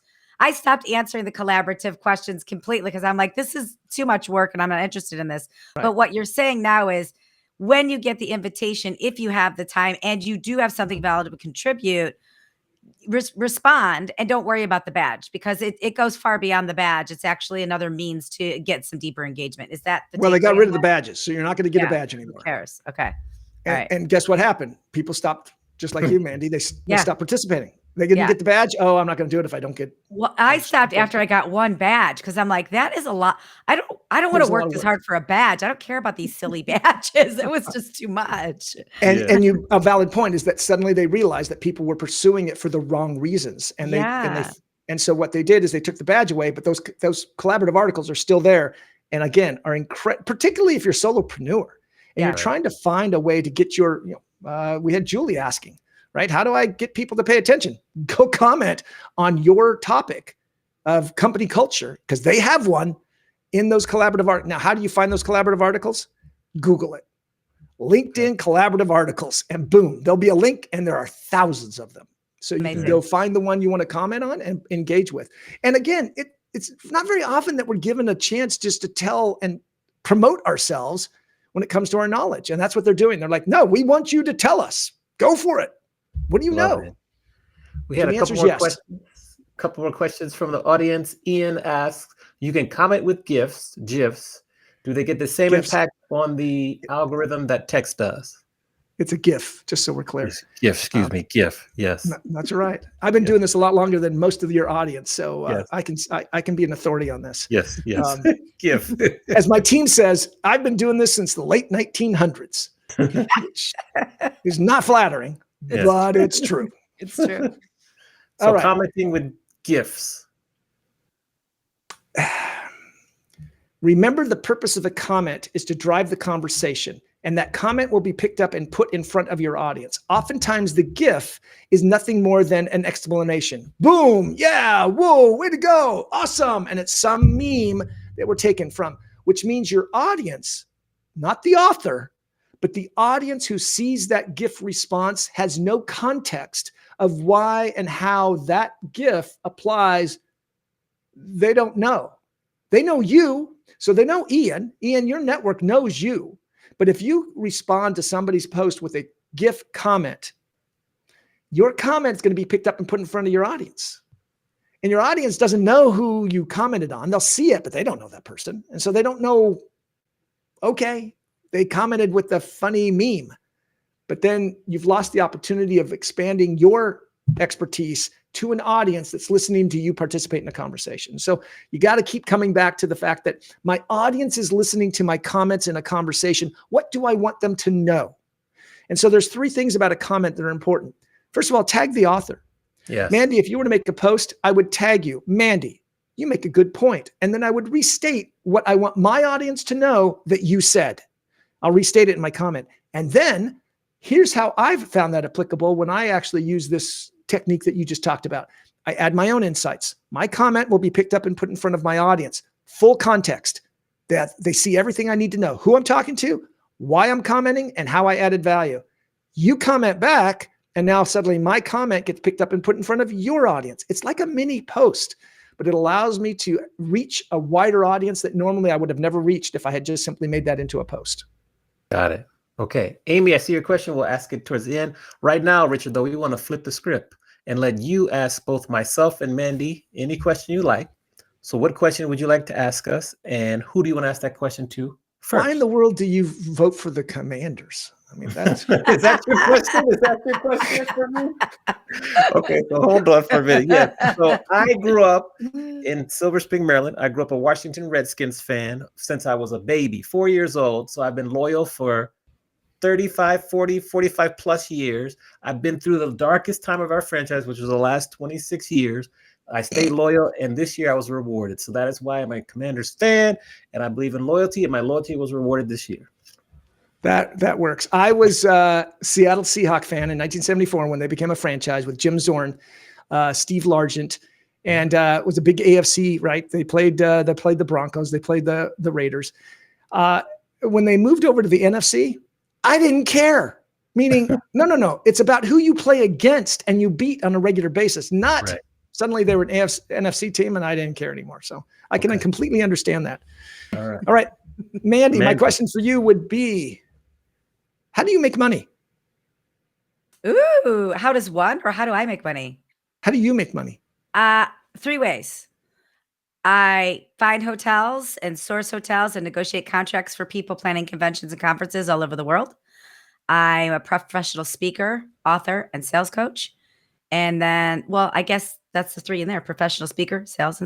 answering the collaborative questions completely because I'm like, this is too much work and I'm not interested in this. Right. But what you're saying now is when you get the invitation, if you have the time and you do have something valid to contribute, respond and don't worry about the badge because it goes far beyond the badge. It's actually another means to get some deeper engagement. Is that the Well, they got takeaway rid on of the that? badges, so you're not going to get a Yeah. badge Who anymore. cares? Okay. All And, right. and guess what happened? People stopped, just like you, Mandy. They Yeah. stopped participating. They didn't Yeah. get the badge. Oh, I'm not going to do it if I don't get. Well, I stopped after I got one badge because I'm like, that is a lot. I don't want There's to a lot work of this work. hard for a badge. I don't care about these silly badges. It was just too much. And a valid point is that suddenly they realized that people were pursuing it for the wrong reasons. And so what they did is they took the badge away, but those collaborative articles are still there. And again, are incredible, particularly if you're a solopreneur and you're trying to find a way to get your, we had Julie asking, right? How do I get people to pay attention? Go comment on your topic of company culture because they have one in those collaborative art. Now, how do you find those collaborative articles? Google it. LinkedIn collaborative articles, and boom, there'll be a link, and there are thousands of them. So you can go find the one you want to comment on and engage with. And again, it's not very often that we're given a chance just to tell and promote ourselves when it comes to our knowledge. And that's what they're doing. They're like, no, we want you to tell us. Go for it. What do you know? We had a couple more questions from the audience. Ian asks, you can comment with GIFs. Do they get the same impact on the algorithm that text does? It's a GIF, just so we're clear. GIF, GIF. Yes, that's right. I've been doing this a lot longer than most of your audience, so I can be an authauthority on this. Yes. GIF. As my team says, I've been doing this since the late 1900s. It's not flattering, but it's true. It's true. So commenting with GIFs. Remember, the purpose of a comment is to drive the conversation, and that comment will be picked up and put in front of your audience. Oftentimes, the GIF is nothing more than an explanation. Boom, yeah, whoa, way to go, awesome. And it's some meme that we're taken from, which means your audience, not the author, but the audience who sees that GIF response has no context of why and how that GIF applies. They don't know. They know you. So they know Ian. Ian, your network knows you. But if you respond to somebody's post with a GIF comment, your comment is going to be picked up and put in front of your audience. And your audience doesn't know who you commented on. They'll see it, but they don't know that person. And so they don't know, okay, they commented with the funny meme. But then you've lost the opportunity of expanding your expertise to an audience that's listening to you participate in a conversation. So you got to keep coming back to the fact that my audience is listening to my comments in a conversation. What do I want them to know? And so there's three things about a comment that are important. First of all, tag the author. Yes. Mandy, if you were to make a post, I would tag you. Mandy, you make a good point. And then I would restate what I want my audience to know that you said. I'll restate it in my comment. And then here's how I've found that applicable when I actually use this technique that you just talked about. I add my own insights. My comment will be picked up and put in front of my audience. Full context, that they see everything I need to know, who I'm talking to, why I'm commenting, and how I added value. You comment back, and now suddenly my comment gets picked up and put in front of your audience. It's like a mini post, but it allows me to reach a wider audience that normally I would have never reached if I had just simply made that into a post. Got it. Okay. Amy, I see your question. We'll ask it towards the end. Right now, Richard, though, we want to flip the script and let you ask both myself and Mandy any question you like. So what question would you like to ask us? And who do you want to ask that question to first? Why in the world do you vote for the Commanders? I mean, that's... Is that your question? Is that your question for me? Okay, so hold on for a minute. Yeah. So I grew up in Silver Spring, Maryland. I grew up a Washington Redskins fan since I was a baby, 4 years old. So I've been loyal for 35, 40, 45 plus years. I've been through the darkest time of our franchise, which was the last 26 years. I stayed loyal, and this year I was rewarded. So that is why I'm a Commanders fan, and I believe in loyalty, and my loyalty was rewarded this year. That works. I was a Seattle Seahawks fan in 1974 when they became a franchise with Jim Zorn, Steve Largent, and it was a big AFC, right? They played the Broncos, they played the Raiders. When they moved over to the NFC, I didn't care. Meaning, no. It's about who you play against and you beat on a regular basis, not Right. suddenly they were an NFC team and I didn't care anymore. So I can completely understand that. All right. Mandy, my question for you would be, how do you make money? Ooh, how does one or how do I make money? How do you make money? 3 ways. I find hotels and source hotels and negotiate contracts for people planning conventions and conferences all over the world. I'm a professional speaker, author, and sales coach. And then, well, I guess that's the 3 in there: professional speaker, sales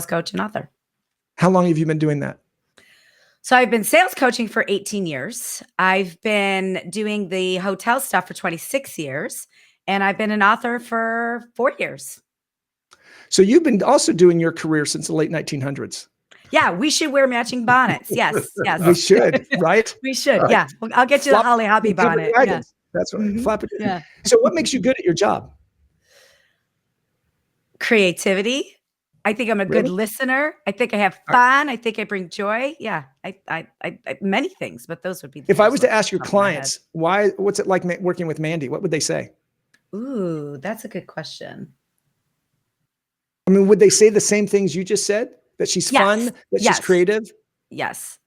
coach, and author. How long have you been doing that? So I've been sales coaching for 18 years. I've been doing the hotel stuff for 26 years. And I've been an author for 4 years. So you've been also doing your career since the late 1900s. Yeah, we should wear matching bonnets. Yes. We should, right? We should. Right. Yeah. Well, I'll get you the Holly Hobby bonnet. Yeah. That's right. Mm-hmm. Yeah. So what makes you good at your job? Creativity. I think I'm a good listener. I think I have fun. I think I bring joy. Yeah. I many things, but those would be if I was to ask your clients, what's it like working with Mandy? What would they say? Ooh, that's a good question. I mean, would they say the same things you just said? That she's fun, that she's creative? Yes.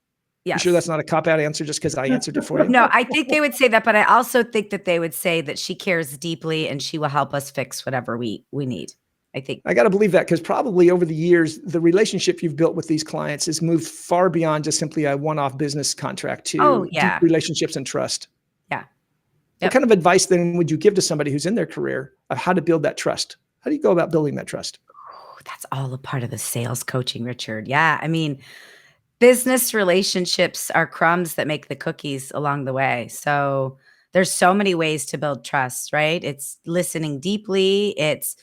You sure that's not a cop-out answer just because I answered it for you? No, I think they would say that, but I also think that they would say that she cares deeply and she will help us fix whatever we need. I think. I got to believe that because probably over the years, the relationship you've built with these clients has moved far beyond just simply a one-off business contract to deep relationships and trust. Yeah. Yep. What kind of advice then would you give to somebody who's in their career of how to build that trust? How do you go about building that trust? That's all a part of the sales coaching, Richard. Yeah. I mean, business relationships are crumbs that make the cookies along the way. So there's so many ways to build trust, right? It's listening deeply. It's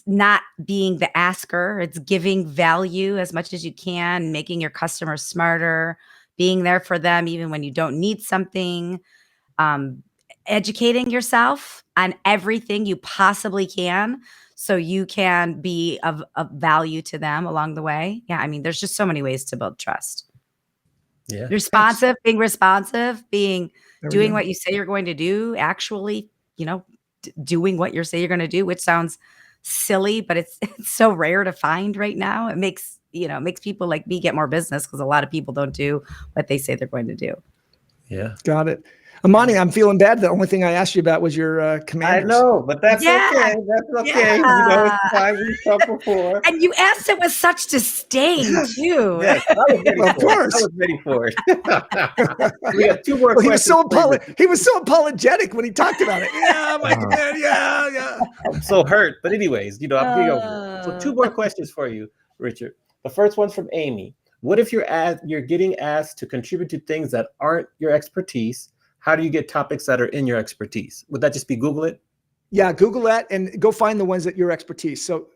not being the asker. It's giving value as much as you can, making your customers smarter, being there for them even when you don't need something, educating yourself on everything you possibly can so you can be of value to them along the way. Yeah, I mean, there's just so many ways to build trust. Yeah. Being responsive, doing what you say you're going to do, actually, doing what you say you're going to do, which sounds silly, but it's so rare to find right now. It makes people like me get more business because a lot of people don't do what they say they're going to do. Yeah. Got it. Amani, I'm feeling bad. The only thing I asked you about was your commanders. I know, but that's okay. That's okay. Yeah. It's fine. We've talked before. And you asked it with such disdain, too. Yes, I was ready of course. I was ready for it. We got 2 more questions. He was so apologetic when he talked about it. Yeah, my God. Yeah. I'm so hurt. But anyways, I'm getting over it. So 2 more questions for you, Richard. The first one's from Amy. What if you're getting asked to contribute to things that aren't your expertise? How do you get topics that are in your expertise? Would that just be Google it? Yeah, Google that and go find the ones that your expertise. So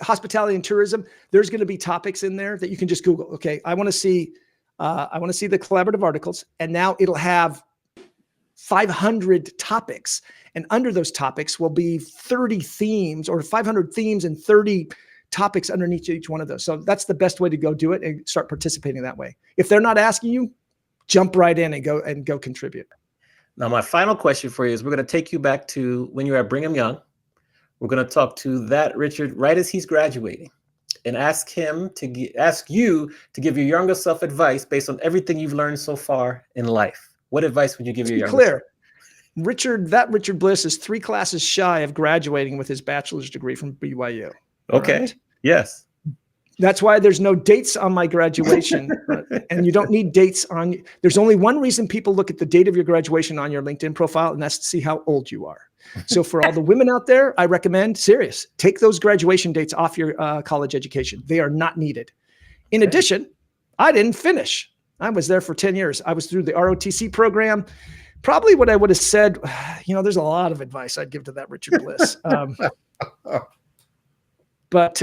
hospitality and tourism, there's going to be topics in there that you can just Google. Okay, I want to see the collaborative articles, and now it'll have 500 topics, and under those topics will be 30 themes or 500 themes and 30 topics underneath each one of those. So that's the best way to go do it and start participating that way. If they're not asking you, jump right in and go contribute. Now, my final question for you is we're going to take you back to when you were at Brigham Young. We're going to talk to that Richard right as he's graduating and ask you to give your younger self advice based on everything you've learned so far in life. What advice would you give your younger self? Richard Bliss is 3 classes shy of graduating with his bachelor's degree from BYU. Okay. Right? Yes. That's why there's no dates on my graduation, and you don't need dates on. There's only one reason people look at the date of your graduation on your LinkedIn profile, and that's to see how old you are. So for all the women out there, I recommend take those graduation dates off your college education. They are not needed. In addition, I didn't finish. I was there for 10 years. I was through the ROTC program. Probably what I would have said, there's a lot of advice I'd give to that Richard Bliss. But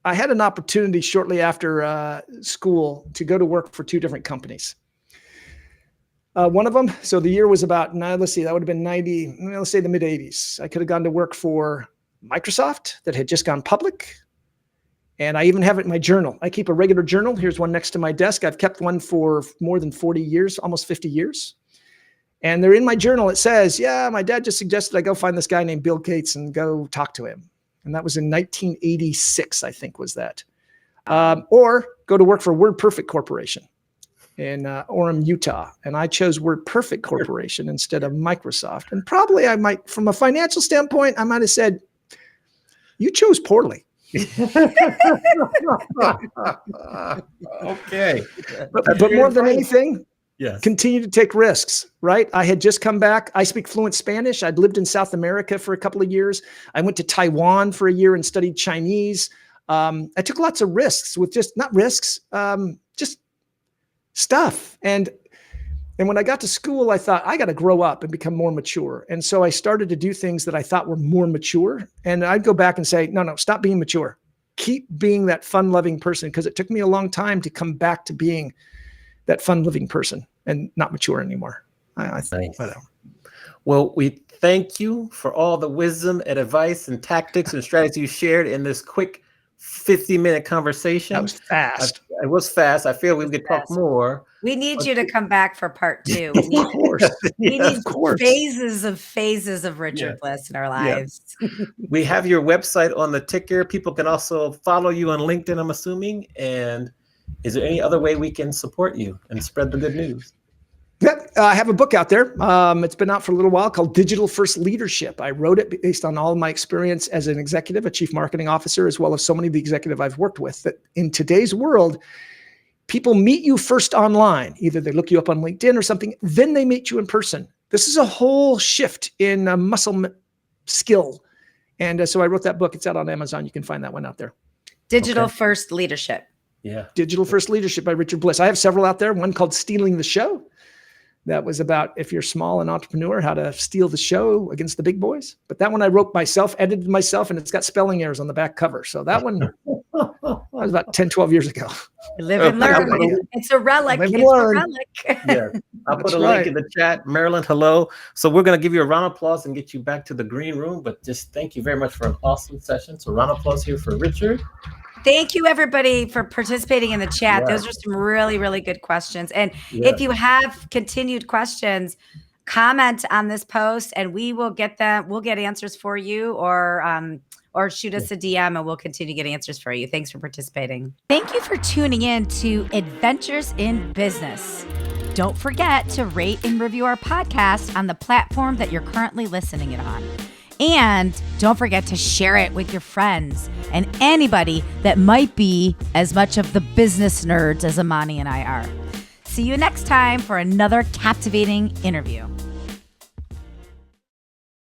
I had an opportunity shortly after school to go to work for 2 different companies. One of them. So the year was about, let's see, that would have been 90, let's say the mid 80s. I could have gone to work for Microsoft that had just gone public. And I even have it in my journal. I keep a regular journal. Here's one next to my desk. I've kept one for more than 40 years, almost 50 years. And they're in my journal. It says, yeah, my dad just suggested I go find this guy named Bill Gates and go talk to him. And that was in 1986, I think was that. Or go to work for WordPerfect Corporation in Orem, Utah. And I chose WordPerfect Corporation instead of Microsoft. And probably I might, from a financial standpoint, I might have said, you chose poorly. Okay. But more than anything, yes, continue to take risks, right? I had just come back. I speak fluent Spanish. I'd lived in South America for a couple of years. I went to Taiwan for a year and studied Chinese. I took lots of risks with just stuff. And when I got to school, I thought I got to grow up and become more mature. And so I started to do things that I thought were more mature. And I'd go back and say, no, stop being mature. Keep being that fun-loving person, because it took me a long time to come back to being that fun-loving person and not mature anymore. I think. Nice. Well, we thank you for all the wisdom and advice and tactics and strategies you shared in this quick 50-minute conversation. That was fast. It was fast. I feel we could talk more. We need you to come back for part 2. Of course. We need of course. phases of Richard Bliss in our lives. We have your website on the ticker. People can also follow you on LinkedIn, I'm assuming. And is there any other way we can support you and spread the good news? I have a book out there. It's been out for a little while called Digital First Leadership. I wrote it based on all of my experience as an executive, a chief marketing officer, as well as so many of the executive I've worked with, that in today's world, people meet you first online. Either they look you up on LinkedIn or something, then they meet you in person. This is a whole shift in muscle skill. And so I wrote that book. It's out on Amazon. You can find that one out there. Digital First Leadership. Yeah. Digital First Leadership by Richard Bliss. I have several out there. One called Stealing the Show. That was about, if you're small and entrepreneur, how to steal the show against the big boys. But that one I wrote myself, edited myself, and it's got spelling errors on the back cover. So that one that was about 10, 12 years ago. Live and learn. It's a relic. Live and It's learn. a relic. Yeah. I'll put That's a right. link in the chat. Marilyn, hello. So we're going to give you a round of applause and get you back to the green room. But just thank you very much for an awesome session. So round of applause here for Richard. Thank you, everybody, for participating in the chat. Yeah. Those are some really, really good questions. And if you have continued questions, comment on this post and we will get them. We'll get answers for you, or shoot us a DM and we'll continue to get answers for you. Thanks for participating. Thank you for tuning in to Adventures in Business. Don't forget to rate and review our podcast on the platform that you're currently listening it on. And don't forget to share it with your friends and anybody that might be as much of the business nerds as Amani and I are. See you next time for another captivating interview.